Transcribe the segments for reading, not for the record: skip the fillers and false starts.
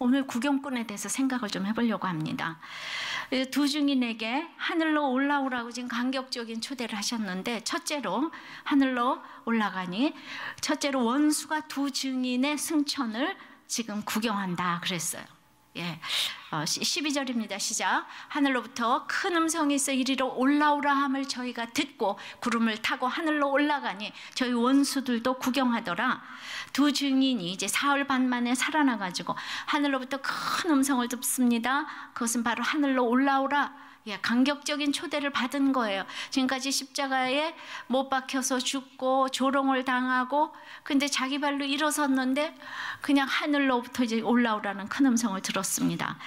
오늘 구경꾼에 대해서 생각을 좀 해보려고 합니다. 두 증인에게 하늘로 올라오라고 지금 간격적인 초대를 하셨는데, 첫째로 하늘로 올라가니, 첫째로 원수가 두 증인의 승천을 지금 구경한다 그랬어요. 예, 12절입니다. 시작. 하늘로부터 큰 음성이 있어 이리로 올라오라 함을 저희가 듣고 구름을 타고 하늘로 올라가니 저희 원수들도 구경하더라. 두 증인이 이제 사흘 반 만에 살아나가지고 하늘로부터 큰 음성을 듣습니다. 그것은 바로 하늘로 올라오라. 예, 간격적인 초대를 받은 거예요. 지금까지 십자가에 못 박혀서 죽고 조롱을 당하고, 근데 자기 발로 일어섰는데 그냥 하늘로부터 이제 올라오라는 큰 음성을 들었습니다.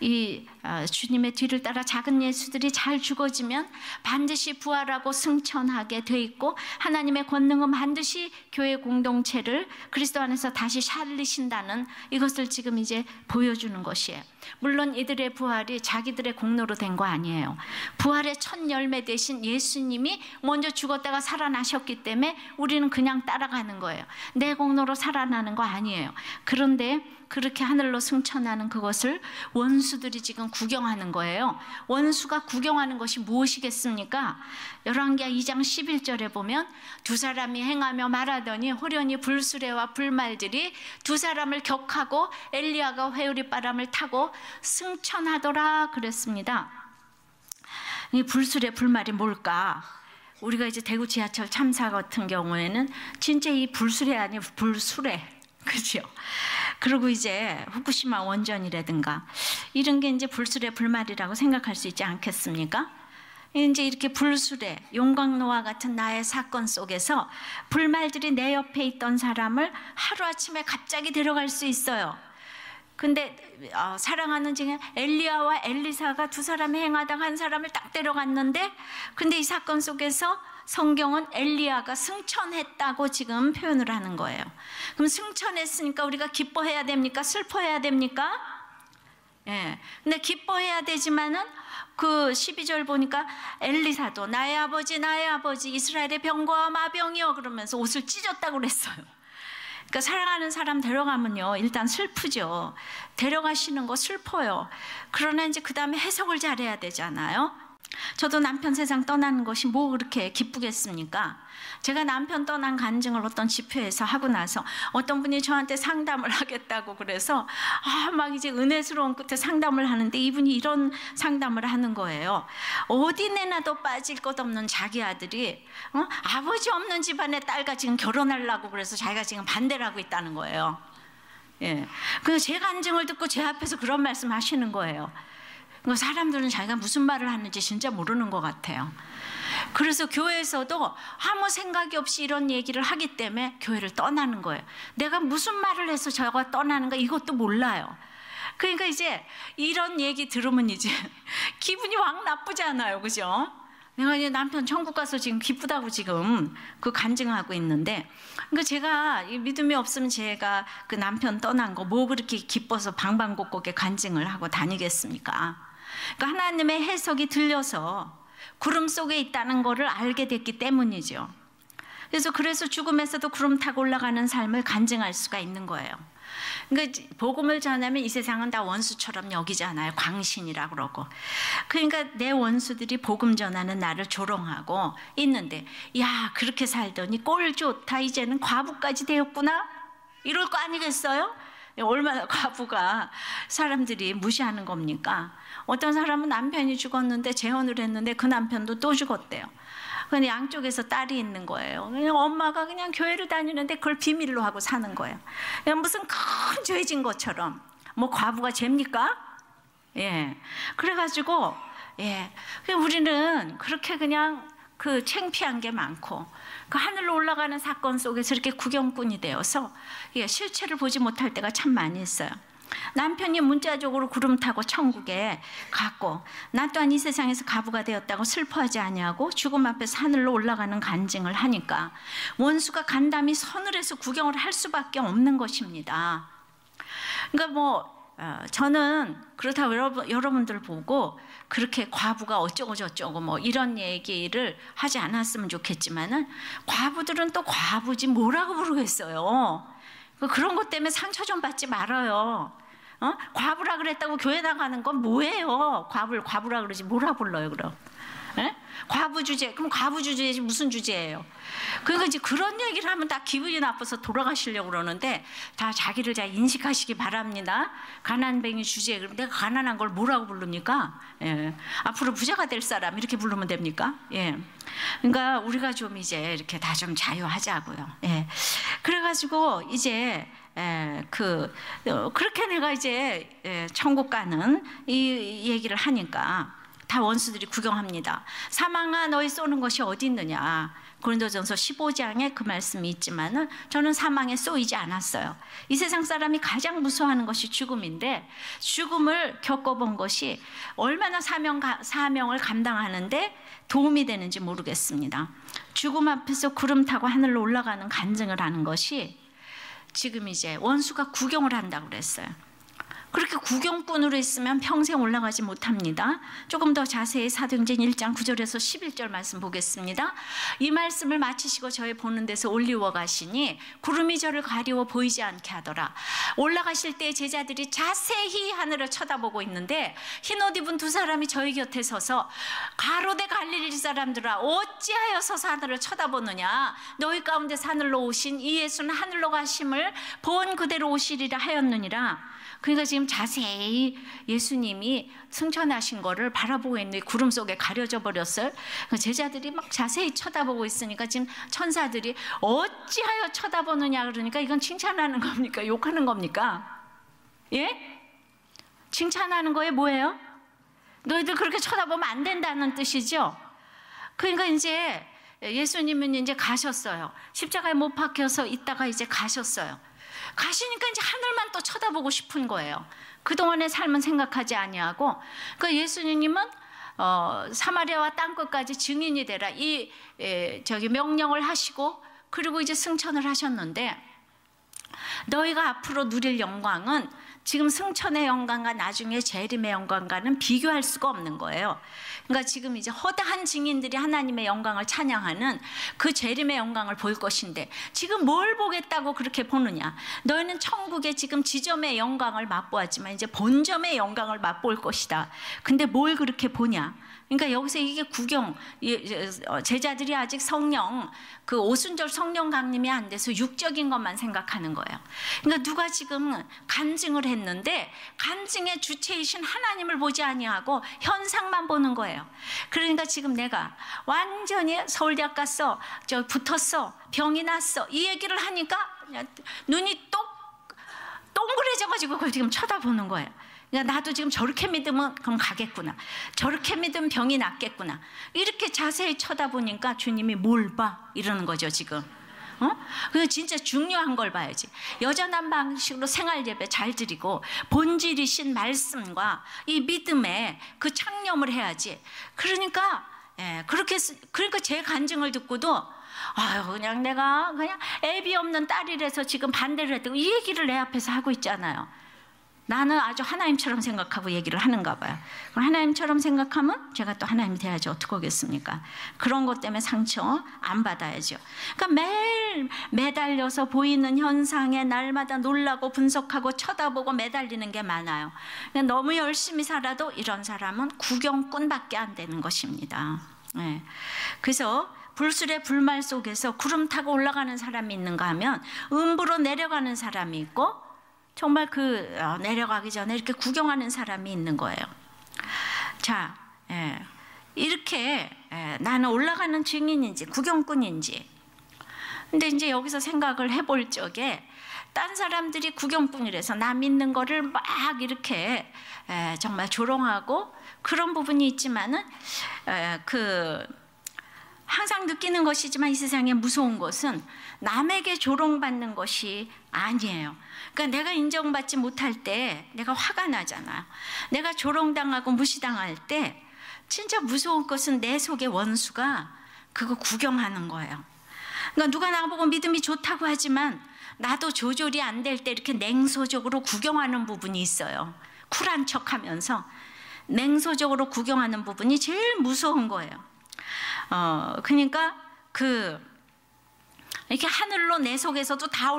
이 주님의 뒤를 따라 작은 예수들이 잘 죽어지면 반드시 부활하고 승천하게 돼 있고, 하나님의 권능은 반드시 교회 공동체를 그리스도 안에서 다시 살리신다는 이것을 지금 이제 보여주는 것이에요. 물론 이들의 부활이 자기들의 공로로 된 거 아니에요. 부활의 첫 열매 되신 예수님이 먼저 죽었다가 살아나셨기 때문에 우리는 그냥 따라가는 거예요. 내 공로로 살아나는 거 아니에요. 그런데 그렇게 하늘로 승천하는 그것을 원수들이 지금 구경하는 거예요. 원수가 구경하는 것이 무엇이겠습니까? 열왕기하 2장 11절에 보면 두 사람이 행하며 말하더니 호련히 불수레와 불말들이 두 사람을 격하고 엘리야가 회오리 바람을 타고 승천하더라 그랬습니다. 이 불수레 불말이 뭘까? 우리가 이제 대구 지하철 참사 같은 경우에는 진짜 이 불수레 아니에요. 불수레. 그죠? 그리고 이제 후쿠시마 원전이라든가 이런 게 이제 불수레 불말이라고 생각할 수 있지 않겠습니까? 이제 이렇게 불수레, 용광로와 같은 나의 사건 속에서 불말들이 내 옆에 있던 사람을 하루아침에 갑자기 데려갈 수 있어요. 근데 사랑하는 지금 엘리야와 엘리사가 두 사람이 행하다가 한 사람을 딱 데려갔는데, 근데 이 사건 속에서 성경은 엘리야가 승천했다고 지금 표현을 하는 거예요. 그럼 승천했으니까 우리가 기뻐해야 됩니까? 슬퍼해야 됩니까? 예. 근데 기뻐해야 되지만은 그 12절 보니까 엘리사도 나의 아버지 이스라엘의 병과 마병이여 그러면서 옷을 찢었다고 그랬어요. 그러니까 사랑하는 사람 데려가면요 일단 슬프죠. 데려가시는 거 슬퍼요. 그러나 이제 그 다음에 해석을 잘해야 되잖아요. 저도 남편 세상 떠나는 것이 뭐 그렇게 기쁘겠습니까? 제가 남편 떠난 간증을 어떤 집회에서 하고 나서 어떤 분이 저한테 상담을 하겠다고 그래서 막 이제 은혜스러운 끝에 상담을 하는데 이분이 이런 상담을 하는 거예요. 어디 내놔도 빠질 것 없는 자기 아들이 아버지 없는 집안의 딸과 지금 결혼하려고 그래서 자기가 지금 반대를 하고 있다는 거예요. 예. 그래서 제 간증을 듣고 제 앞에서 그런 말씀 하시는 거예요. 사람들은 자기가 무슨 말을 하는지 진짜 모르는 것 같아요. 그래서 교회에서도 아무 생각이 없이 이런 얘기를 하기 때문에 교회를 떠나는 거예요. 내가 무슨 말을 해서 저가 떠나는가 이것도 몰라요. 그러니까 이제 이런 얘기 들으면 이제 기분이 확 나쁘잖아요. 그죠? 내가 이제 남편 천국 가서 지금 기쁘다고 지금 그 간증하고 있는데, 그러니까 제가 믿음이 없으면 제가 그 남편 떠난 거 뭐 그렇게 기뻐서 방방곡곡에 간증을 하고 다니겠습니까? 그러니까 하나님의 해석이 들려서 구름 속에 있다는 것을 알게 됐기 때문이죠. 그래서 죽음에서도 구름 타고 올라가는 삶을 간증할 수가 있는 거예요. 그러니까 복음을 전하면 이 세상은 다 원수처럼 여기잖아요. 광신이라고 그러고. 그러니까 내 원수들이 복음 전하는 나를 조롱하고 있는데, 야 그렇게 살더니 꼴 좋다 이제는 과부까지 되었구나 이럴 거 아니겠어요? 얼마나 과부가 사람들이 무시하는 겁니까? 어떤 사람은 남편이 죽었는데 재혼을 했는데 그 남편도 또 죽었대요. 근데 양쪽에서 딸이 있는 거예요. 그냥 엄마가 그냥 교회를 다니는데 그걸 비밀로 하고 사는 거예요. 그냥 무슨 큰 죄진 것처럼. 뭐 과부가 죄입니까? 예. 그래가지고 예. 우리는 그렇게 그냥 그 창피한 게 많고 그 하늘로 올라가는 사건 속에서 이렇게 구경꾼이 되어서 예, 실체를 보지 못할 때가 참 많이 있어요. 남편이 문자적으로 구름 타고 천국에 갔고 나 또한 이 세상에서 과부가 되었다고 슬퍼하지 아니하고 죽음 앞에서 하늘로 올라가는 간증을 하니까 원수가 간담이 서늘해서 구경을 할 수밖에 없는 것입니다. 그러니까 저는 그렇다고 여러분들 보고 그렇게 과부가 어쩌고 저쩌고 뭐 이런 얘기를 하지 않았으면 좋겠지만은 과부들은 또 과부지 뭐라고 부르겠어요. 그런 것 때문에 상처 좀 받지 말아요. 과부라 그랬다고 교회 나가는 건 뭐예요? 과부라 그러지 뭐라 불러요 그럼? 에? 과부 주제, 그럼 과부 주제지 무슨 주제예요? 그러니까 이제 그런 얘기를 하면 다 기분이 나빠서 돌아가시려고 그러는데 다 자기를 잘 인식하시기 바랍니다. 가난뱅이 주제, 그럼 내가 가난한 걸 뭐라고 부릅니까? 예. 앞으로 부자가 될 사람 이렇게 부르면 됩니까? 예. 그러니까 우리가 좀 이제 이렇게 다 좀 자유하자고요. 예. 그래가지고 이제 그렇게 내가 이제 천국 가는 이 얘기를 하니까 다 원수들이 구경합니다. 사망아 너희 쏘는 것이 어디 있느냐. 고린도전서 15장에 그 말씀이 있지만은 저는 사망에 쏘이지 않았어요. 이 세상 사람이 가장 무서워하는 것이 죽음인데 죽음을 겪어본 것이 얼마나 사명을 감당하는데 도움이 되는지 모르겠습니다. 죽음 앞에서 구름 타고 하늘로 올라가는 간증을 하는 것이 지금 이제 원수가 구경을 한다고 그랬어요. 그렇게 구경꾼으로 있으면 평생 올라가지 못합니다. 조금 더 자세히 사도행전 1장 9절에서 11절 말씀 보겠습니다. 이 말씀을 마치시고 저희 보는 데서 올리워 가시니 구름이 저를 가리워 보이지 않게 하더라. 올라가실 때 제자들이 자세히 하늘을 쳐다보고 있는데 흰옷 입은 두 사람이 저희 곁에 서서 가로되 갈릴리 사람들아 어찌하여 서서 하늘을 쳐다보느냐. 너희 가운데 하늘로 오신 이 예수는 하늘로 가심을 본 그대로 오시리라 하였느니라. 그러니까 지금 자세히 예수님이 승천하신 거를 바라보고 있는데 구름 속에 가려져 버렸어요. 제자들이 막 자세히 쳐다보고 있으니까 지금 천사들이 어찌하여 쳐다보느냐 그러니까 이건 칭찬하는 겁니까? 욕하는 겁니까? 예? 칭찬하는 거에 뭐예요? 너희들 그렇게 쳐다보면 안 된다는 뜻이죠. 그러니까 이제 예수님은 이제 가셨어요. 십자가에 못 박혀서 있다가 이제 가셨어요. 가시니까 이제 하늘만 또 쳐다보고 싶은 거예요. 그동안의 삶은 생각하지 아니하고, 그 예수님은 사마리아와 땅끝까지 증인이 되라 이 명령을 하시고 그리고 이제 승천을 하셨는데 너희가 앞으로 누릴 영광은 지금 승천의 영광과 나중에 재림의 영광과는 비교할 수가 없는 거예요. 그러니까 지금 이제 허다한 증인들이 하나님의 영광을 찬양하는 그 재림의 영광을 볼 것인데 지금 뭘 보겠다고 그렇게 보느냐. 너희는 천국의 지금 지점의 영광을 맛보았지만 이제 본점의 영광을 맛볼 것이다. 근데 뭘 그렇게 보냐. 그러니까 여기서 이게 구경, 제자들이 아직 성령, 그 오순절 성령 강림이 안 돼서 육적인 것만 생각하는 거예요. 그러니까 누가 지금 간증을 했는데 간증의 주체이신 하나님을 보지 아니하고 현상만 보는 거예요. 그러니까 지금 내가 완전히 서울대학 갔어, 붙었어, 병이 났어 이 얘기를 하니까 눈이 동그래져가지고 그걸 지금 쳐다보는 거예요. 그러니까 나도 지금 저렇게 믿으면 그럼 가겠구나. 저렇게 믿으면 병이 낫겠구나. 이렇게 자세히 쳐다보니까 주님이 뭘 봐? 이러는 거죠 지금. 그래서 진짜 중요한 걸 봐야지. 여전한 방식으로 생활 예배 잘 드리고 본질이신 말씀과 이 믿음에 그 창념을 해야지. 그러니까 그러니까 제 간증을 듣고도 아유 그냥 내가 그냥 애비 없는 딸이라서 지금 반대를 했다고 이 얘기를 내 앞에서 하고 있잖아요. 나는 아주 하나님처럼 생각하고 얘기를 하는가 봐요. 그럼 하나님처럼 생각하면 제가 또 하나님이 돼야지 어떻게 하겠습니까? 그런 것 때문에 상처 안 받아야죠. 그러니까 매일 매달려서 보이는 현상에 날마다 놀라고 분석하고 쳐다보고 매달리는 게 많아요. 너무 열심히 살아도 이런 사람은 구경꾼밖에 안 되는 것입니다. 네. 그래서 불술의 불말 속에서 구름 타고 올라가는 사람이 있는가 하면 음부로 내려가는 사람이 있고 정말 내려가기 전에 이렇게 구경하는 사람이 있는 거예요. 자, 이렇게 나는 올라가는 증인인지 구경꾼인지. 근데 이제 여기서 생각을 해볼 적에 딴 사람들이 구경꾼이라서 나 믿는 거를 막 이렇게 정말 조롱하고 그런 부분이 있지만은 항상 느끼는 것이지만 이 세상에 무서운 것은 남에게 조롱받는 것이 아니에요. 그러니까 내가 인정받지 못할 때 내가 화가 나잖아요. 내가 조롱당하고 무시당할 때 진짜 무서운 것은 내 속의 원수가 그거 구경하는 거예요. 그러니까 누가 나보고 믿음이 좋다고 하지만 나도 조절이 안 될 때 이렇게 냉소적으로 구경하는 부분이 있어요. 쿨한 척하면서 냉소적으로 구경하는 부분이 제일 무서운 거예요. 그러니까 이렇게 하늘로 내 속에서도 다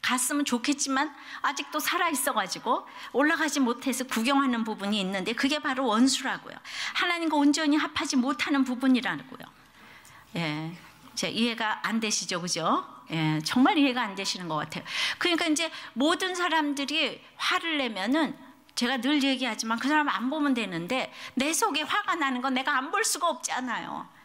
갔으면 좋겠지만 아직도 살아있어가지고 올라가지 못해서 구경하는 부분이 있는데 그게 바로 원수라고요. 하나님과 온전히 합하지 못하는 부분이라고요. 예, 이해가 안 되시죠, 그죠? 예, 정말 이해가 안 되시는 것 같아요. 그러니까 이제 모든 사람들이 화를 내면은 제가 늘 얘기하지만 그 사람 안 보면 되는데 내 속에 화가 나는 건 내가 안 볼 수가 없잖아요.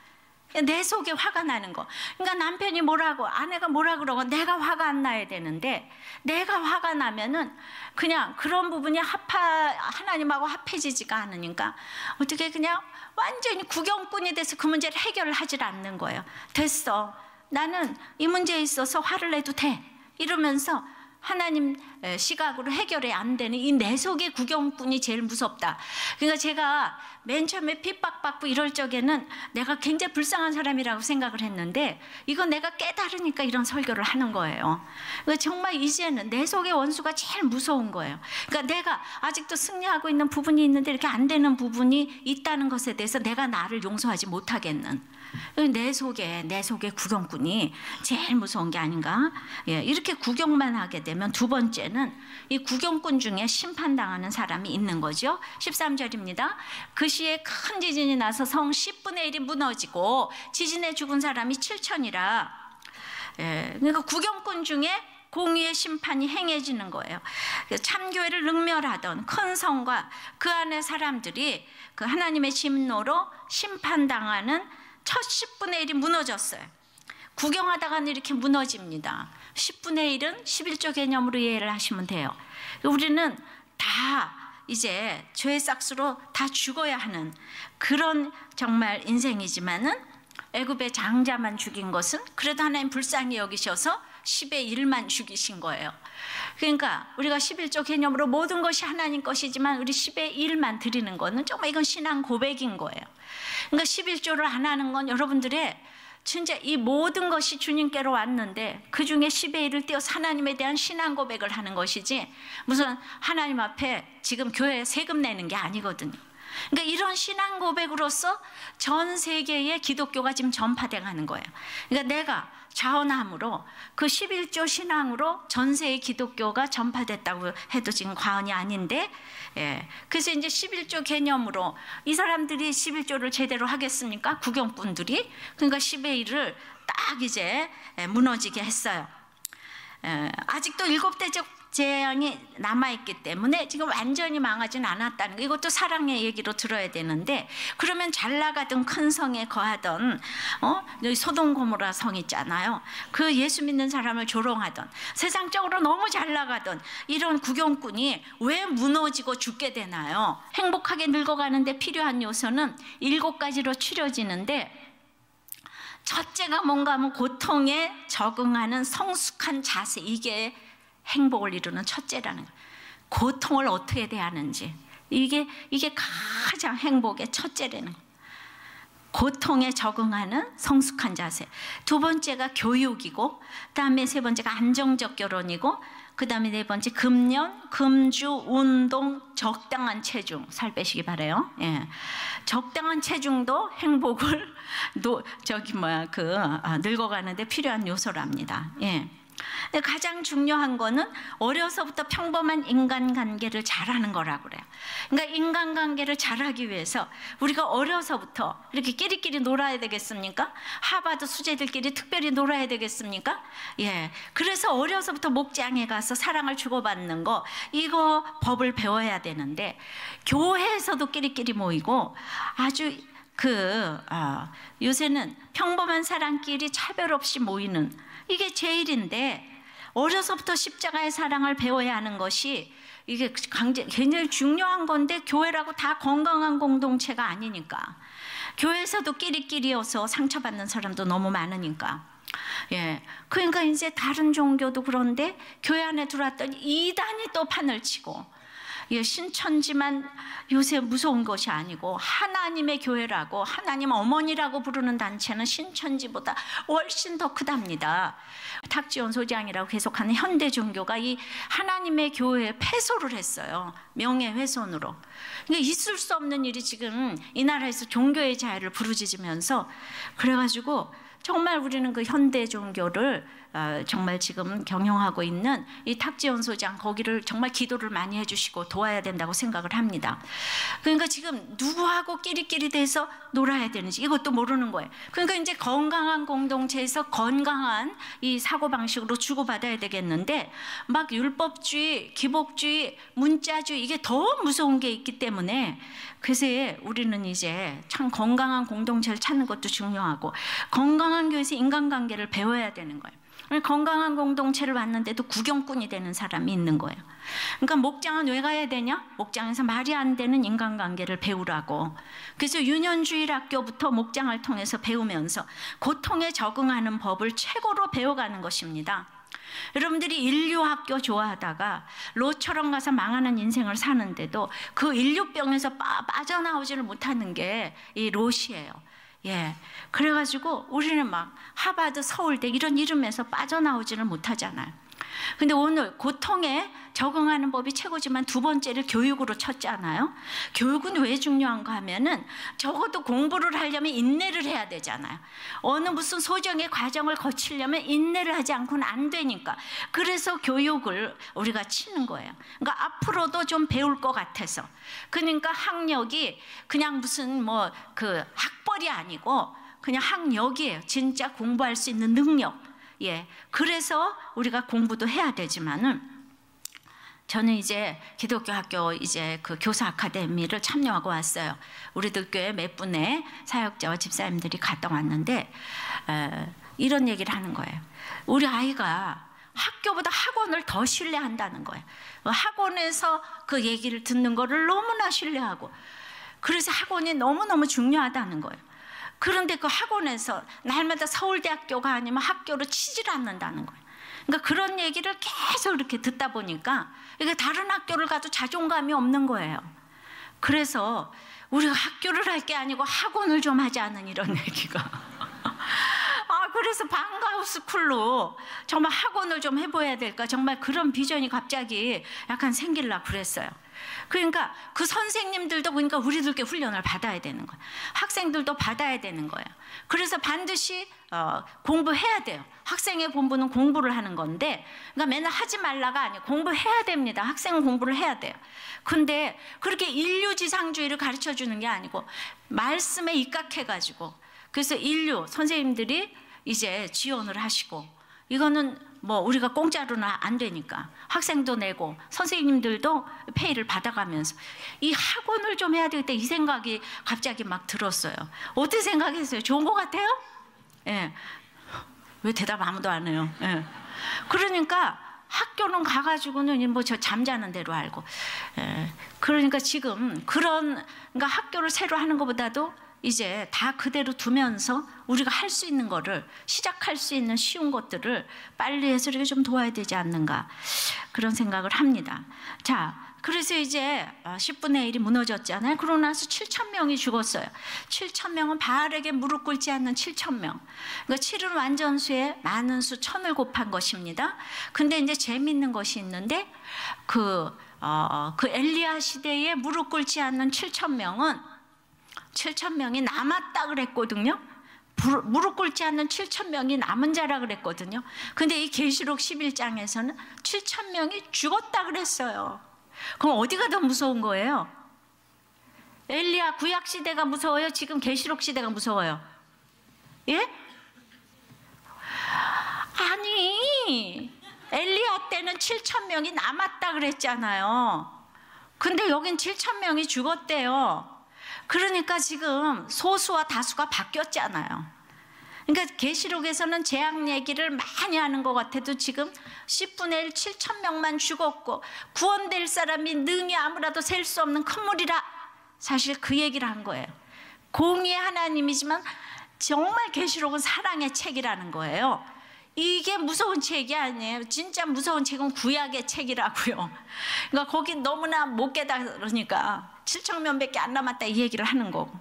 내 속에 화가 나는 거. 그러니까 남편이 뭐라고, 아내가 뭐라 그러고 내가 화가 안 나야 되는데 내가 화가 나면은 그냥 그런 부분이 하나님하고 합해지지가 않으니까 어떻게 그냥 완전히 구경꾼이 돼서 그 문제를 해결을 하질 않는 거예요. 됐어. 나는 이 문제에 있어서 화를 내도 돼. 이러면서 하나님 시각으로 해결이 안 되는 이 내 속의 구경꾼이 제일 무섭다. 그러니까 제가 맨 처음에 핍박받고 이럴 적에는 내가 굉장히 불쌍한 사람이라고 생각을 했는데 이거 내가 깨달으니까 이런 설교를 하는 거예요. 그러니까 정말 이제는 내 속의 원수가 제일 무서운 거예요. 그러니까 내가 아직도 승리하고 있는 부분이 있는데 이렇게 안 되는 부분이 있다는 것에 대해서 내가 나를 용서하지 못하겠는 내 속의 구경꾼이 제일 무서운 게 아닌가. 예, 이렇게 구경만 하게 되면 두 번째는 이 구경꾼 중에 심판당하는 사람이 있는 거죠. 13절입니다. 그 시에 큰 지진이 나서 성 10분의 1이 무너지고 지진에 죽은 사람이 7천이라. 예, 그러니까 구경꾼 중에 공의의 심판이 행해지는 거예요. 참교회를 능멸하던 큰 성과 그 안에 사람들이 그 하나님의 진노로 심판당하는 첫 10분의 1이 무너졌어요. 구경하다가는 이렇게 무너집니다. 10분의 1은 11조 개념으로 이해를 하시면 돼요. 우리는 다 이제 죄의 싹수로 다 죽어야 하는 그런 정말 인생이지만은 애굽의 장자만 죽인 것은 그래도 하나님 불쌍히 여기셔서 10의 1만 죽이신 거예요. 그러니까 우리가 11조 개념으로 모든 것이 하나님 것이지만 우리 10의 1만 드리는 거는 정말 이건 신앙 고백인 거예요. 그러니까 11조를 안 하는 건 여러분들의 진짜 이 모든 것이 주님께로 왔는데 그 중에 10의 1을 떼어서 하나님에 대한 신앙 고백을 하는 것이지 무슨 하나님 앞에 지금 교회에 세금 내는 게 아니거든요. 그러니까 이런 신앙 고백으로서 전 세계에 기독교가 지금 전파돼 가는 거예요. 그러니까 내가 자원함으로 그 11조 신앙으로 전 세계 기독교가 전파됐다고 해도 지금 과언이 아닌데, 예. 그래서 이제 11조 개념으로 이 사람들이 11조를 제대로 하겠습니까? 구경꾼들이. 그러니까 10의 1을 딱 이제 무너지게 했어요. 아직도 7대적 재앙이 남아있기 때문에 지금 완전히 망하진 않았다는 거. 이것도 사랑의 얘기로 들어야 되는데 그러면 잘 나가던 큰 성에 거하던 여기 소돔 고모라 성 있잖아요. 그 예수 믿는 사람을 조롱하던 세상적으로 너무 잘 나가던 이런 구경꾼이 왜 무너지고 죽게 되나요? 행복하게 늙어가는데 필요한 요소는 7가지로 추려지는데 첫째가 뭔가 하면 고통에 적응하는 성숙한 자세, 이게 행복을 이루는 첫째라는 거예요. 고통을 어떻게 대하는지 이게 가장 행복의 첫째라는 거예요. 고통에 적응하는 성숙한 자세. 두 번째가 교육이고 그다음에 세 번째가 안정적 결혼이고 그다음에 네 번째 금연, 금주, 운동, 적당한 체중. 살 빼시기 바래요. 예. 적당한 체중도 행복을 늙어가는데 필요한 요소랍니다. 예. 가장 중요한 거는 어려서부터 평범한 인간관계를 잘하는 거라고 그래요. 그러니까 인간관계를 잘하기 위해서 우리가 어려서부터 이렇게 끼리끼리 놀아야 되겠습니까? 하버드 수재들끼리 특별히 놀아야 되겠습니까? 예. 그래서 어려서부터 목장에 가서 사랑을 주고받는 거, 이거 법을 배워야 되는데 교회에서도 끼리끼리 모이고 아주 요새는 평범한 사람끼리 차별 없이 모이는 이게 제일인데 어려서부터 십자가의 사랑을 배워야 하는 것이 이게 굉장히 중요한 건데 교회라고 다 건강한 공동체가 아니니까 교회에서도 끼리끼리여서 상처받는 사람도 너무 많으니까 예, 그러니까 이제 다른 종교도 그런데 교회 안에 들어왔더니 이단이 또 판을 치고 예, 신천지만 요새 무서운 것이 아니고 하나님의 교회라고 하나님 어머니라고 부르는 단체는 신천지보다 훨씬 더 크답니다. 탁지원 소장이라고 계속하는 현대 종교가 이 하나님의 교회에 패소를 했어요. 명예훼손으로. 그러니까 있을 수 없는 일이 지금 이 나라에서 종교의 자유를 부르짖으면서 그래가지고 정말 우리는 그 현대 종교를 정말 지금 경영하고 있는 이 탁지원 소장, 거기를 정말 기도를 많이 해주시고 도와야 된다고 생각을 합니다. 그러니까 지금 누구하고 끼리끼리 돼서 놀아야 되는지 이것도 모르는 거예요. 그러니까 이제 건강한 공동체에서 건강한 이 사고방식으로 주고받아야 되겠는데, 막 율법주의, 기복주의, 문자주의, 이게 더 무서운 게 있기 때문에, 그래서 우리는 이제 참 건강한 공동체를 찾는 것도 중요하고, 건강한 교회에서 인간관계를 배워야 되는 거예요. 건강한 공동체를 왔는데도 구경꾼이 되는 사람이 있는 거예요. 그러니까 목장은 왜 가야 되냐? 목장에서 말이 안 되는 인간관계를 배우라고. 그래서 유년주일 학교부터 목장을 통해서 배우면서 고통에 적응하는 법을 최고로 배워가는 것입니다. 여러분들이 인류학교 좋아하다가 로처럼 가서 망하는 인생을 사는데도 그 인류병에서 빠져나오지를 못하는 게 이 롯이에요. 예, 그래가지고 우리는 막 하버드, 서울대 이런 이름에서 빠져나오지를 못하잖아요. 근데 오늘 고통에 적응하는 법이 최고지만 두 번째를 교육으로 쳤잖아요. 교육은 왜 중요한가 하면은 적어도 공부를 하려면 인내를 해야 되잖아요. 어느 무슨 소정의 과정을 거치려면 인내를 하지 않고는 안 되니까. 그래서 교육을 우리가 치는 거예요. 그러니까 앞으로도 좀 배울 것 같아서. 그러니까 학력이 그냥 무슨 뭐 그 학벌이 아니고 그냥 학력이에요. 진짜 공부할 수 있는 능력. 예, 그래서 우리가 공부도 해야 되지만은, 저는 이제 기독교 학교 이제 그 교사 아카데미를 참여하고 왔어요. 우리들 교회 몇 분의 사역자와 집사님들이 갔다 왔는데 이런 얘기를 하는 거예요. 우리 아이가 학교보다 학원을 더 신뢰한다는 거예요. 학원에서 그 얘기를 듣는 거를 너무나 신뢰하고, 그래서 학원이 너무너무 중요하다는 거예요. 그런데 그 학원에서 날마다 서울대학교가 아니면 학교로 치질 않는다는 거예요. 그러니까 그런 얘기를 계속 이렇게 듣다 보니까 이게 다른 학교를 가도 자존감이 없는 거예요. 그래서 우리가 학교를 할 게 아니고 학원을 좀 하자는 이런 얘기가. 그래서 방과후 스쿨로 정말 학원을 좀 해봐야 될까, 정말 그런 비전이 갑자기 약간 생길라 그랬어요. 그러니까 그 선생님들도 보니까 우리들께 훈련을 받아야 되는 거예요. 학생들도 받아야 되는 거예요. 그래서 반드시 공부해야 돼요. 학생의 본분은 공부를 하는 건데, 그러니까 맨날 하지 말라가 아니에요. 공부해야 됩니다. 학생은 공부를 해야 돼요. 근데 그렇게 인류지상주의를 가르쳐 주는 게 아니고 말씀에 입각해가지고, 그래서 인류 선생님들이 이제 지원을 하시고, 이거는 뭐 우리가 공짜로는 안 되니까 학생도 내고 선생님들도 페이를 받아가면서 이 학원을 좀 해야 되겠다, 이 생각이 갑자기 막 들었어요. 어떻게 생각했어요? 좋은 것 같아요? 예. 왜 대답 아무도 안 해요? 예. 그러니까 학교는 가가지고는 뭐 저 잠자는 대로 알고, 예. 그러니까 지금 그러니까 학교를 새로 하는 것보다도 이제 다 그대로 두면서 우리가 할 수 있는 거를, 시작할 수 있는 쉬운 것들을 빨리 해서 이렇게 좀 도와야 되지 않는가, 그런 생각을 합니다. 자, 그래서 이제 10분의 1이 무너졌잖아요. 그러고 나서 7,000명이 죽었어요. 7,000명은 바알에게 무릎 꿇지 않는 7,000명. 그러니까 7은 완전수에 많은 수 1000을 곱한 것입니다. 근데 이제 재밌는 것이 있는데, 그 엘리야 시대에 무릎 꿇지 않는 7,000명이 남았다 그랬거든요. 무릎 꿇지 않는 7,000명이 남은 자라 그랬거든요. 근데 이 계시록 11장에서는 7,000명이 죽었다 그랬어요. 그럼 어디가 더 무서운 거예요? 엘리야 구약 시대가 무서워요? 지금 계시록 시대가 무서워요? 예? 아니, 엘리야 때는 7,000명이 남았다 그랬잖아요. 근데 여긴 7,000명이 죽었대요. 그러니까 지금 소수와 다수가 바뀌었잖아요. 그러니까 계시록에서는 재앙 얘기를 많이 하는 것 같아도 지금 10분의 1 7,000명만 죽었고 구원될 사람이 능히 아무라도 셀 수 없는 큰 물이라, 사실 그 얘기를 한 거예요. 공의의 하나님이지만 정말 계시록은 사랑의 책이라는 거예요. 이게 무서운 책이 아니에요. 진짜 무서운 책은 구약의 책이라고요. 그러니까 거기 너무나 못 깨달으니까 7,000명밖에 안 남았다 이 얘기를 하는 거고,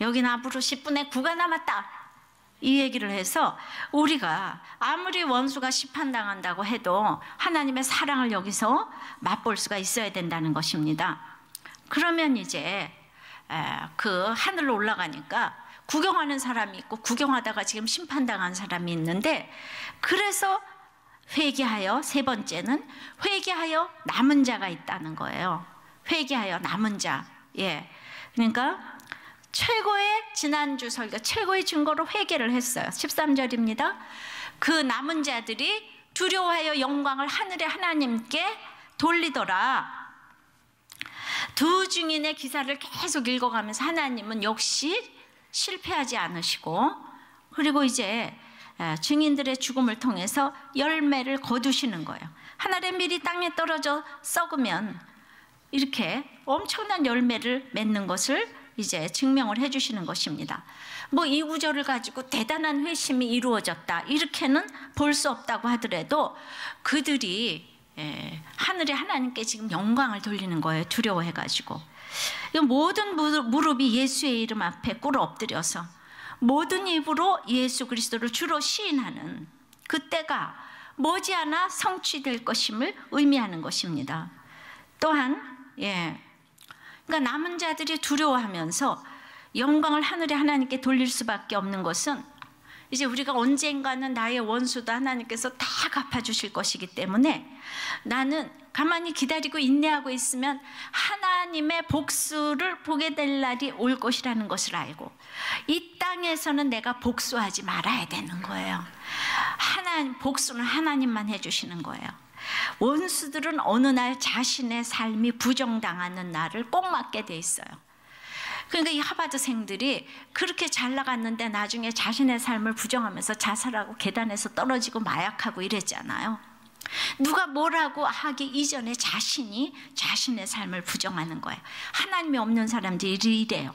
여기는 앞으로 10분의 9가 남았다 이 얘기를 해서, 우리가 아무리 원수가 심판당한다고 해도 하나님의 사랑을 여기서 맛볼 수가 있어야 된다는 것입니다. 그러면 이제 그 하늘로 올라가니까 구경하는 사람이 있고 구경하다가 지금 심판당한 사람이 있는데, 그래서 회개하여, 세 번째는 회개하여 남은 자가 있다는 거예요. 회개하여 남은 자. 예. 그러니까 최고의, 지난주 설교 최고의 증거로 회개를 했어요. 13절입니다. 그 남은 자들이 두려워하여 영광을 하늘의 하나님께 돌리더라. 두 증인의 기사를 계속 읽어가면서 하나님은 역시 실패하지 않으시고, 그리고 이제 증인들의 죽음을 통해서 열매를 거두시는 거예요. 하늘의 밀이 땅에 떨어져 썩으면 이렇게 엄청난 열매를 맺는 것을 이제 증명을 해주시는 것입니다. 뭐 이 구절을 가지고 대단한 회심이 이루어졌다 이렇게는 볼 수 없다고 하더라도 그들이 하늘의 하나님께 지금 영광을 돌리는 거예요. 두려워해가지고. 모든 무릎이 예수의 이름 앞에 꿇어 엎드려서 모든 입으로 예수 그리스도를 주로 시인하는 그때가 머지않아 성취될 것임을 의미하는 것입니다. 또한 그러니까 남은 자들이 두려워하면서 영광을 하늘의 하나님께 돌릴 수밖에 없는 것은, 이제 우리가 언젠가는 나의 원수도 하나님께서 다 갚아주실 것이기 때문에 나는 가만히 기다리고 인내하고 있으면 하나님의 복수를 보게 될 날이 올 것이라는 것을 알고, 이 땅에서는 내가 복수하지 말아야 되는 거예요. 복수는 하나님만 해주시는 거예요. 원수들은 어느 날 자신의 삶이 부정당하는 날을 꼭 맞게 돼 있어요. 그러니까 이 하버드생들이 그렇게 잘 나갔는데 나중에 자신의 삶을 부정하면서 자살하고 계단에서 떨어지고 마약하고 이랬잖아요. 누가 뭐라고 하기 이전에 자신이 자신의 삶을 부정하는 거예요. 하나님이 없는 사람들이 이래요.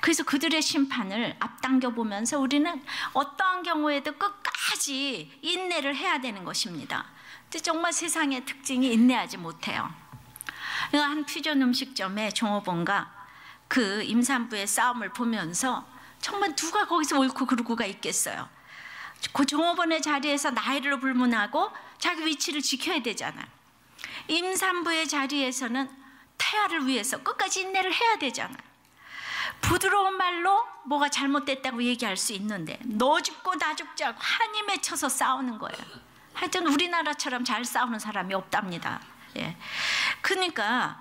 그래서 그들의 심판을 앞당겨 보면서 우리는 어떠한 경우에도 끝까지 인내를 해야 되는 것입니다. 근데 정말 세상의 특징이 인내하지 못해요. 한 퓨전 음식점에 종업원과 그 임산부의 싸움을 보면서 정말 누가 거기서 옳고 그르고가 있겠어요. 그 종업원의 자리에서 나이를 불문하고 자기 위치를 지켜야 되잖아요. 임산부의 자리에서는 태아를 위해서 끝까지 인내를 해야 되잖아요. 부드러운 말로 뭐가 잘못됐다고 얘기할 수 있는데 너 죽고 나 죽자고 한이 맺혀서 싸우는 거예요. 하여튼 우리나라처럼 잘 싸우는 사람이 없답니다. 그러니까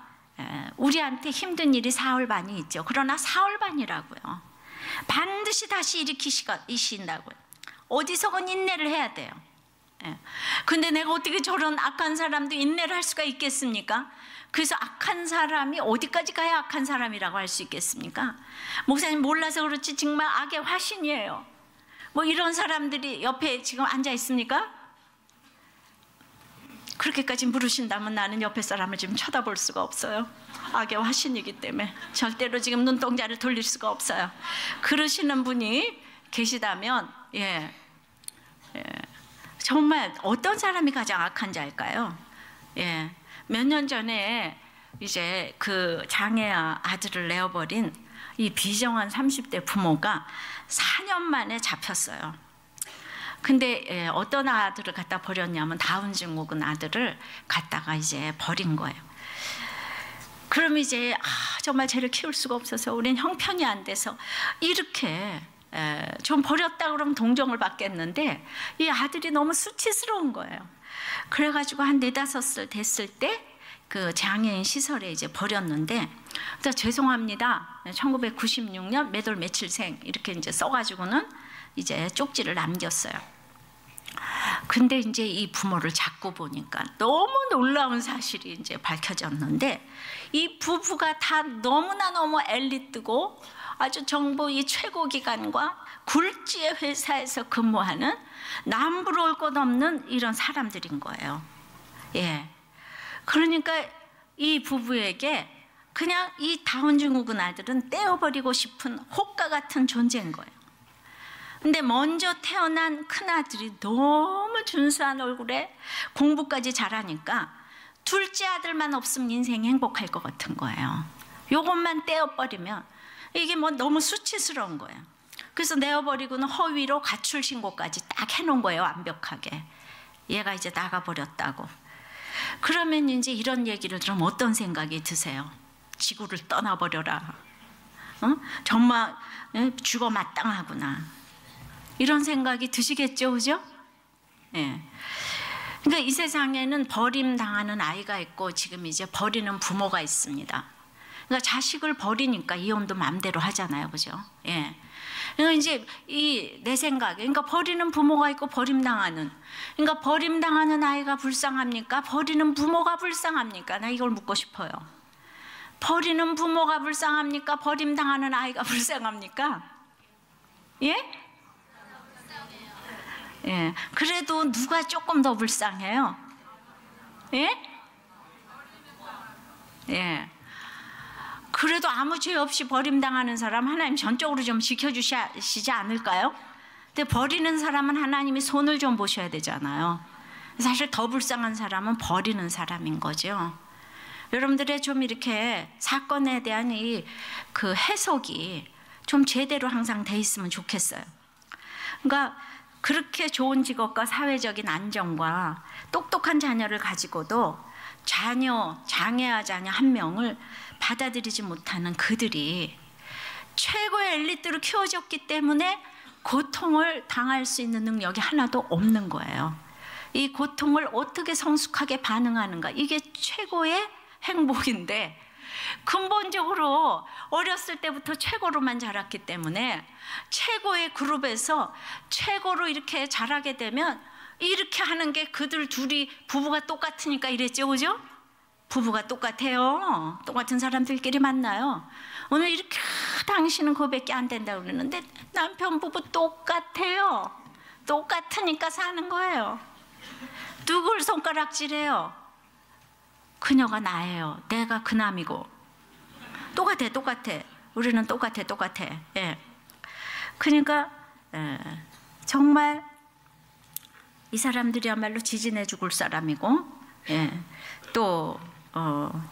우리한테 힘든 일이 사흘반이 있죠. 그러나 사흘반이라고요. 반드시 다시 일으키신다고요. 어디서건 인내를 해야 돼요. 근데 내가 어떻게 저런 악한 사람도 인내를 할 수가 있겠습니까? 그래서 악한 사람이 어디까지 가야 악한 사람이라고 할 수 있겠습니까? 목사님 몰라서 그렇지 정말 악의 화신이에요. 뭐 이런 사람들이 옆에 지금 앉아 있습니까? 그렇게까지 물으신다면 나는 옆에 사람을 지금 쳐다볼 수가 없어요. 악의 화신이기 때문에 절대로 지금 눈동자를 돌릴 수가 없어요. 그러시는 분이 계시다면 정말 어떤 사람이 가장 악한 자일까요? 몇 년 전에 이제 그 장애 아들을 내어버린 이 비정한 30대 부모가 4년 만에 잡혔어요. 근데 어떤 아들을 갖다 버렸냐면 다운 증후군 아들을 갖다가 이제 버린 거예요. 그럼 이제 정말 쟤를 키울 수가 없어서 우린 형편이 안 돼서 이렇게 좀 버렸다 그러면 동정을 받겠는데 이 아들이 너무 수치스러운 거예요. 그래가지고 한 4-5살 됐을 때 그 장애인 시설에 이제 버렸는데, 죄송합니다. 1996년 몇 월 며칠생 이렇게 이제 써가지고는 이제 쪽지를 남겼어요. 근데 이제 이 부모를 잡고 보니까 너무 놀라운 사실이 이제 밝혀졌는데, 이 부부가 다 너무 엘리트고 아주 정부 이 최고 기관과 굴지의 회사에서 근무하는 남부러울 것 없는 이런 사람들인 거예요. 그러니까 이 부부에게 그냥 이 다운 증후군 아들은 떼어버리고 싶은 혹과 같은 존재인 거예요. 근데 먼저 태어난 큰아들이 너무 준수한 얼굴에 공부까지 잘하니까 둘째 아들만 없으면 인생이 행복할 것 같은 거예요. 요것만 떼어버리면 이게 뭐 너무 수치스러운 거예요. 그래서 내어버리고는 허위로 가출 신고까지 딱 해놓은 거예요. 완벽하게. 얘가 이제 나가버렸다고. 그러면 이제 이런 얘기를 들으면 어떤 생각이 드세요? 지구를 떠나버려라. 정말 죽어 마땅하구나. 이런 생각이 드시겠죠, 그죠? 예. 그러니까 이 세상에는 버림당하는 아이가 있고 지금 이제 버리는 부모가 있습니다. 그러니까 자식을 버리니까 이혼도 마음대로 하잖아요, 그죠? 예. 그러니까 이제 내 생각에, 그러니까 버리는 부모가 있고 버림당하는, 그러니까 버림당하는 아이가 불쌍합니까? 버리는 부모가 불쌍합니까? 나 이걸 묻고 싶어요. 버리는 부모가 불쌍합니까? 버림당하는 아이가 불쌍합니까? 예? 예. 그래도 누가 조금 더 불쌍해요? 예? 예. 그래도 아무 죄 없이 버림당하는 사람 하나님 전적으로 좀 지켜주시지 않을까요? 근데 버리는 사람은 하나님이 손을 좀 보셔야 되잖아요. 사실 더 불쌍한 사람은 버리는 사람인 거죠. 여러분들의 좀 이렇게 사건에 대한 그 해석이 좀 제대로 항상 돼 있으면 좋겠어요. 그러니까 그렇게 좋은 직업과 사회적인 안정과 똑똑한 자녀를 가지고도 장애아 자녀 한 명을 받아들이지 못하는 그들이 최고의 엘리트로 키워졌기 때문에 고통을 당할 수 있는 능력이 하나도 없는 거예요. 이 고통을 어떻게 성숙하게 반응하는가, 이게 최고의 행복인데 근본적으로 어렸을 때부터 최고로만 자랐기 때문에 최고의 그룹에서 최고로 이렇게 자라게 되면 이렇게 하는 게 그들 둘이 부부가 똑같으니까 이랬죠, 그죠? 부부가 똑같아요. 똑같은 사람들끼리 만나요. 오늘 이렇게 당신은 그거밖에 안 된다고 그러는데 남편 부부 똑같아요. 똑같으니까 사는 거예요. 누굴 손가락질해요? 그녀가 나예요. 내가 그 남이고. 똑같아, 똑같아. 우리는 똑같아, 똑같아. 예. 그러니까 정말 이 사람들이야말로 지진해 죽을 사람이고, 예. 또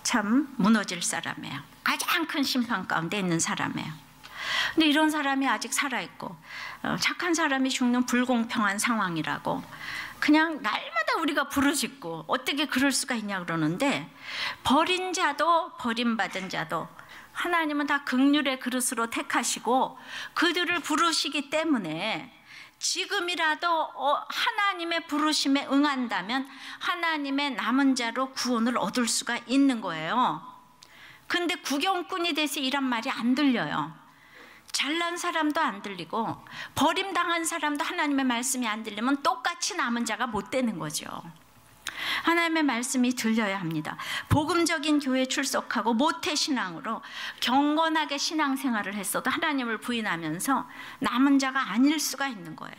참 무너질 사람이에요. 가장 큰 심판 가운데 있는 사람이에요. 근데 이런 사람이 아직 살아있고 착한 사람이 죽는 불공평한 상황이라고 그냥 날마다 우리가 부르짖고 어떻게 그럴 수가 있냐 그러는데, 버린 자도 버림받은 자도 하나님은 다 긍휼의 그릇으로 택하시고 그들을 부르시기 때문에 지금이라도 하나님의 부르심에 응한다면 하나님의 남은 자로 구원을 얻을 수가 있는 거예요. 근데 구경꾼이 돼서 이란 말이 안 들려요. 잘난 사람도 안 들리고 버림당한 사람도 하나님의 말씀이 안 들리면 똑같이 남은 자가 못 되는 거죠. 하나님의 말씀이 들려야 합니다. 복음적인 교회에 출석하고 모태신앙으로 경건하게 신앙생활을 했어도 하나님을 부인하면서 남은 자가 아닐 수가 있는 거예요.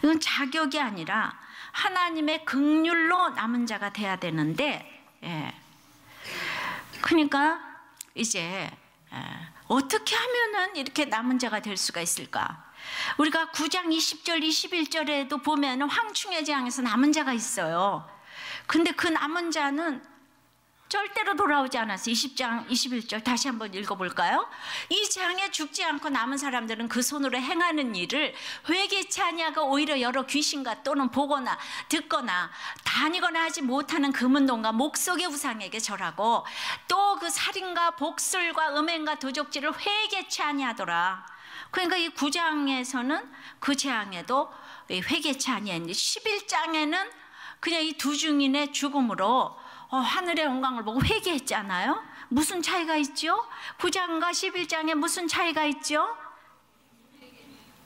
이건 자격이 아니라 하나님의 긍휼로 남은 자가 돼야 되는데, 그러니까 이제 어떻게 하면은 이렇게 남은 자가 될 수가 있을까? 우리가 9장 20절 21절에도 보면 황충의 재앙에서 남은 자가 있어요. 근데 그 남은 자는 절대로 돌아오지 않았어요. 20장 21절 다시 한번 읽어볼까요? 이 재앙에 죽지 않고 남은 사람들은 그 손으로 행하는 일을 회개치 아니하고 오히려 여러 귀신과 또는 보거나 듣거나 다니거나 하지 못하는 금은동과 목석의 우상에게 절하고 또 그 살인과 복술과 음행과 도적질을 회개치 아니하더라. 그러니까 이 9장에서는 그 재앙에도 회개치 아니했는데 11장에는 그냥 이 두 증인의 죽음으로 하늘의 영광을 보고 회개했잖아요. 무슨 차이가 있죠? 9장과 11장에 무슨 차이가 있죠?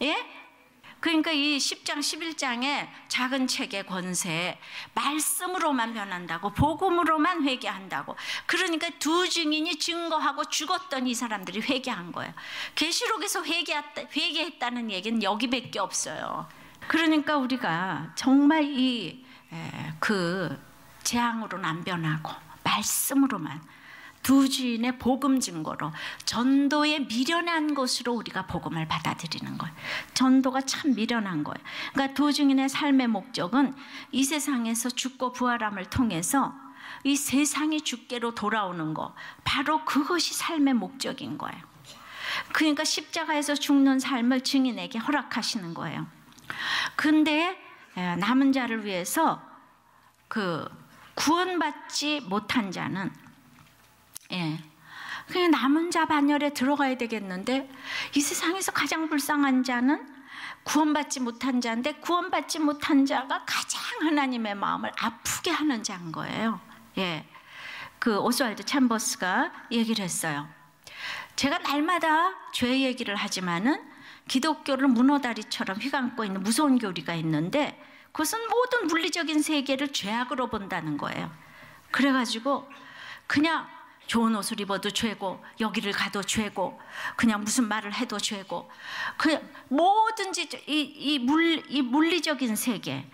예? 그러니까 이 10장 11장에 작은 책의 권세, 말씀으로만 변한다고, 복음으로만 회개한다고. 그러니까 두 증인이 증거하고 죽었던 이 사람들이 회개한 거예요. 계시록에서 회개했다는 얘기는 여기밖에 없어요. 그러니까 우리가 정말 그 재앙으로는 안 변하고 말씀으로만 두 주인의 복음 증거로 전도에 미련한 것으로 우리가 복음을 받아들이는 거예요. 전도가 참 미련한 거예요. 그러니까 두 증인의 삶의 목적은 이 세상에서 죽고 부활함을 통해서 이 세상이 주께로 돌아오는 거, 바로 그것이 삶의 목적인 거예요. 그러니까 십자가에서 죽는 삶을 증인에게 허락하시는 거예요. 근데 남은 자를 위해서 그 구원받지 못한 자는 그냥 남은 자 반열에 들어가야 되겠는데, 이 세상에서 가장 불쌍한 자는 구원받지 못한 자인데, 구원받지 못한 자가 가장 하나님의 마음을 아프게 하는 자인 거예요. 예, 그 오스왈드 챔버스가 얘기를 했어요. 제가 날마다 죄 얘기를 하지만은 기독교를 문어다리처럼 휘감고 있는 무서운 교리가 있는데, 그것은 모든 물리적인 세계를 죄악으로 본다는 거예요. 그래가지고 그냥 좋은 옷을 입어도 죄고, 여기를 가도 죄고, 그냥 무슨 말을 해도 죄고, 그냥 뭐든지 이 물리적인 세계,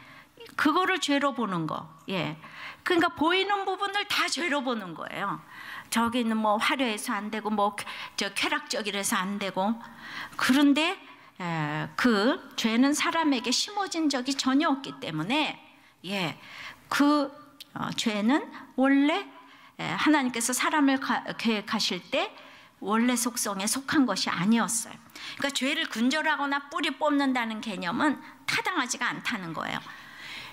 그거를 죄로 보는 거. 예, 그러니까 보이는 부분을 다 죄로 보는 거예요. 저기는 뭐 화려해서 안 되고, 뭐 저 쾌락적이라서 안 되고. 그런데 그 죄는 사람에게 심어진 적이 전혀 없기 때문에, 예, 그 죄는 원래 하나님께서 사람을 계획하실 때 원래 속성에 속한 것이 아니었어요. 그러니까 죄를 근절하거나 뿌리 뽑는다는 개념은 타당하지가 않다는 거예요.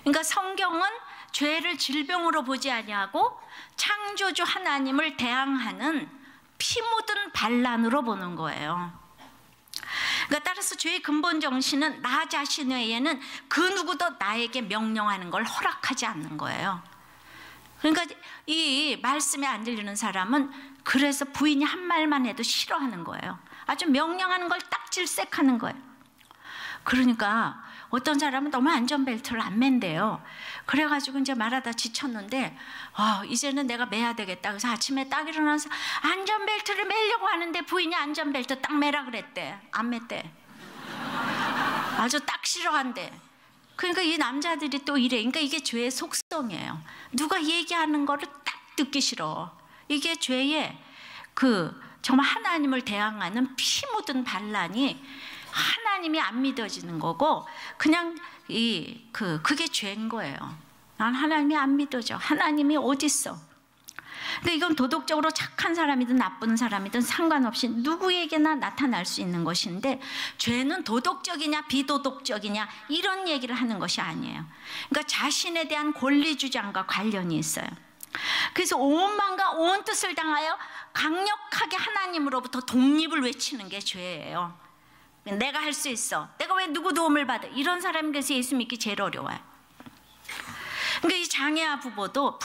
그러니까 성경은 죄를 질병으로 보지 아니하고 창조주 하나님을 대항하는 피 묻은 반란으로 보는 거예요. 그러니까 따라서 죄의 근본 정신은 나 자신 외에는 그 누구도 나에게 명령하는 걸 허락하지 않는 거예요. 그러니까 이 말씀에 안 들리는 사람은 그래서 부인이 한 말만 해도 싫어하는 거예요. 아주 명령하는 걸 딱질색하는 거예요. 그러니까 어떤 사람은 너무 안전벨트를 안 맨대요. 그래가지고 이제 말하다 지쳤는데, 이제는 내가 매야 되겠다. 그래서 아침에 딱 일어나서 안전벨트를 매려고 하는데 부인이 안전벨트 딱 매라 그랬대. 안 맸대. 아주 딱 싫어한대. 그러니까 이 남자들이 또 이래. 그러니까 이게 죄의 속성이에요. 누가 얘기하는 거를 딱 듣기 싫어. 이게 죄의 정말 하나님을 대항하는 피 묻은 반란이 하나님이 안 믿어지는 거고, 그냥 그게 죄인 거예요. 난 하나님이 안 믿어져. 하나님이 어디 있어? 근데 이건 도덕적으로 착한 사람이든 나쁜 사람이든 상관없이 누구에게나 나타날 수 있는 것인데, 죄는 도덕적이냐 비도덕적이냐 이런 얘기를 하는 것이 아니에요. 그러니까 자신에 대한 권리 주장과 관련이 있어요. 그래서 온 마음과 온 뜻을 당하여 강력하게 하나님으로부터 독립을 외치는 게 죄예요. 내가 할 수 있어. 내가 왜 누구 도움을 받아? 이런 사람이 그래서 예수 믿기 제일 어려워요. 그러니까 이 장애아 부모도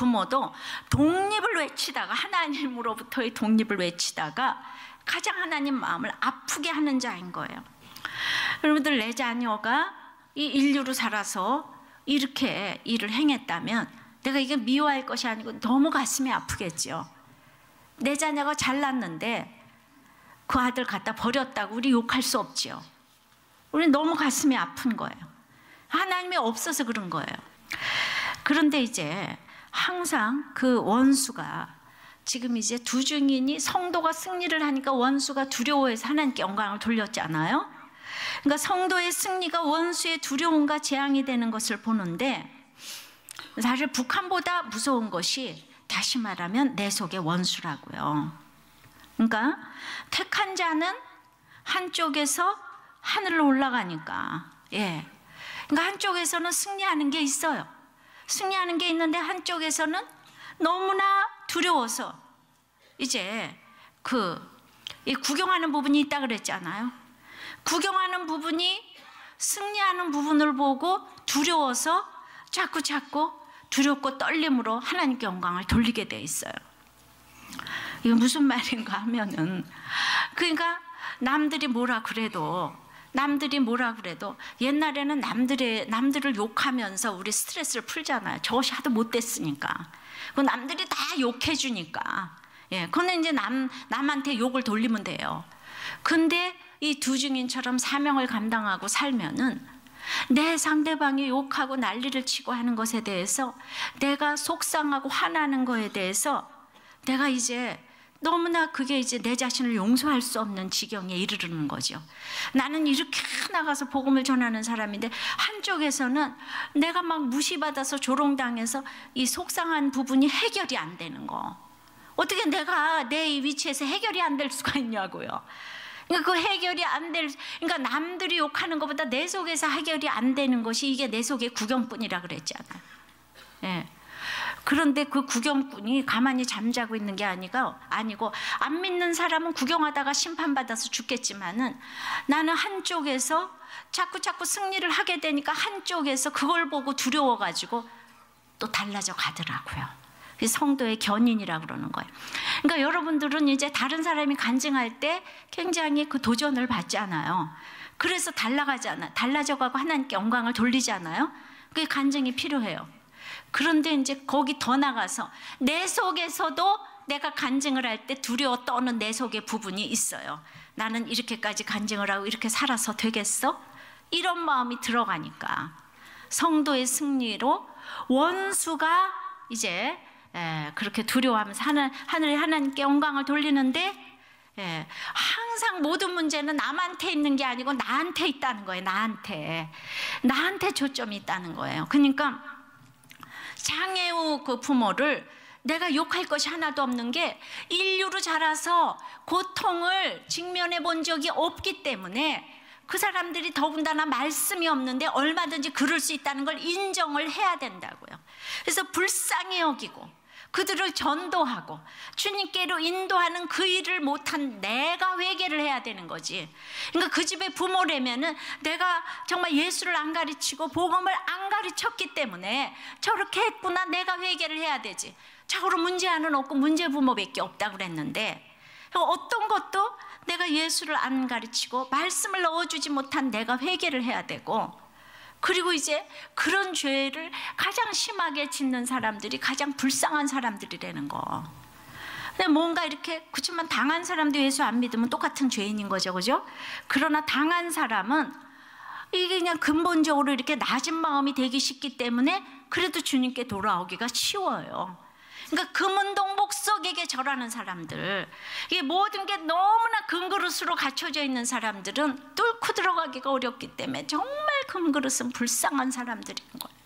독립을 외치다가, 하나님으로부터의 독립을 외치다가 가장 하나님 마음을 아프게 하는 자인 거예요. 여러분들, 내 자녀가 이 인류로 살아서 이렇게 일을 행했다면 내가 이게 미워할 것이 아니고 너무 가슴이 아프겠죠. 내 자녀가 잘났는데 그 아들 갖다 버렸다고 우리 욕할 수 없지요. 우리 너무 가슴이 아픈 거예요. 하나님이 없어서 그런 거예요. 그런데 이제 항상 그 원수가, 지금 이제 두 증인이 성도가 승리를 하니까 원수가 두려워해서 하나님께 영광을 돌렸잖아요. 그러니까 성도의 승리가 원수의 두려움과 재앙이 되는 것을 보는데, 사실 북한보다 무서운 것이 다시 말하면 내 속의 원수라고요. 그러니까 택한 자는 한쪽에서 하늘로 올라가니까, 예, 그러니까 한쪽에서는 승리하는 게 있어요. 승리하는 게 있는데 한쪽에서는 너무나 두려워서 이제 이 구경하는 부분이 있다 그랬잖아요. 구경하는 부분이 승리하는 부분을 보고 두려워서 자꾸 두렵고 떨림으로 하나님께 영광을 돌리게 돼 있어요. 이게 무슨 말인가 하면은, 그러니까 남들이 뭐라 그래도 옛날에는 남들을 욕하면서 우리 스트레스를 풀잖아요. 저것이 하도 못됐으니까. 그 남들이 다 욕해 주니까, 예, 그거는 이제 남한테 욕을 돌리면 돼요. 근데 이 두 증인처럼 사명을 감당하고 살면은 내 상대방이 욕하고 난리를 치고 하는 것에 대해서, 내가 속상하고 화나는 거에 대해서 내가 이제 너무나 그게 이제 내 자신을 용서할 수 없는 지경에 이르르는 거죠. 나는 이렇게 나가서 복음을 전하는 사람인데 한쪽에서는 내가 막 무시받아서 조롱당해서 이 속상한 부분이 해결이 안 되는 거. 어떻게 내가 내 위치에서 해결이 안 될 수가 있냐고요. 그러니까 그 해결이 안 될, 그러니까 남들이 욕하는 것보다 내 속에서 해결이 안 되는 것이 이게 내 속의 구경뿐이라 그랬잖아요. 예. 그런데 그 구경꾼이 가만히 잠자고 있는 게 아니고 안 믿는 사람은 구경하다가 심판받아서 죽겠지만은 나는 한쪽에서 자꾸 승리를 하게 되니까 한쪽에서 그걸 보고 두려워가지고 또 달라져 가더라고요. 성도의 견인이라고 그러는 거예요. 그러니까 여러분들은 이제 다른 사람이 간증할 때 굉장히 그 도전을 받잖아요. 그래서 달라져가고 하나님께 영광을 돌리잖아요. 그게 간증이 필요해요. 그런데 이제 거기 더 나가서 내 속에서도 내가 간증을 할 때 두려워 떠는 내 속의 부분이 있어요. 나는 이렇게까지 간증을 하고 이렇게 살아서 되겠어? 이런 마음이 들어가니까 성도의 승리로 원수가 이제 그렇게 두려워하면서 하늘의 하나님께 영광을 돌리는데 항상 모든 문제는 남한테 있는 게 아니고 나한테 있다는 거예요. 나한테 초점이 있다는 거예요. 그러니까 장애우 그 부모를 내가 욕할 것이 하나도 없는 게 인류로 자라서 고통을 직면해 본 적이 없기 때문에 그 사람들이 더군다나 말씀이 없는데 얼마든지 그럴 수 있다는 걸 인정을 해야 된다고요. 그래서 불쌍히 여기고 그들을 전도하고 주님께로 인도하는 그 일을 못한 내가 회개를 해야 되는 거지. 그러니까 그 집의 부모라면은 내가 정말 예수를 안 가르치고 복음을 안 가르쳤기 때문에 저렇게 했구나, 내가 회개를 해야 되지. 자고로 문제하는 없고 문제 부모밖에 없다고 그랬는데 어떤 것도 내가 예수를 안 가르치고 말씀을 넣어주지 못한 내가 회개를 해야 되고, 그리고 이제 그런 죄를 가장 심하게 짓는 사람들이 가장 불쌍한 사람들이라는 거. 근데 뭔가 이렇게 그렇지만 당한 사람도 예수 안 믿으면 똑같은 죄인인 거죠, 그죠? 그러나 당한 사람은 이게 그냥 근본적으로 이렇게 낮은 마음이 되기 쉽기 때문에 그래도 주님께 돌아오기가 쉬워요. 그러니까 금은동 목석에게 절하는 사람들, 이게 모든 게 너무나 금그릇으로 갖춰져 있는 사람들은 뚫고 들어가기가 어렵기 때문에 정말 금그릇은 불쌍한 사람들인 거예요.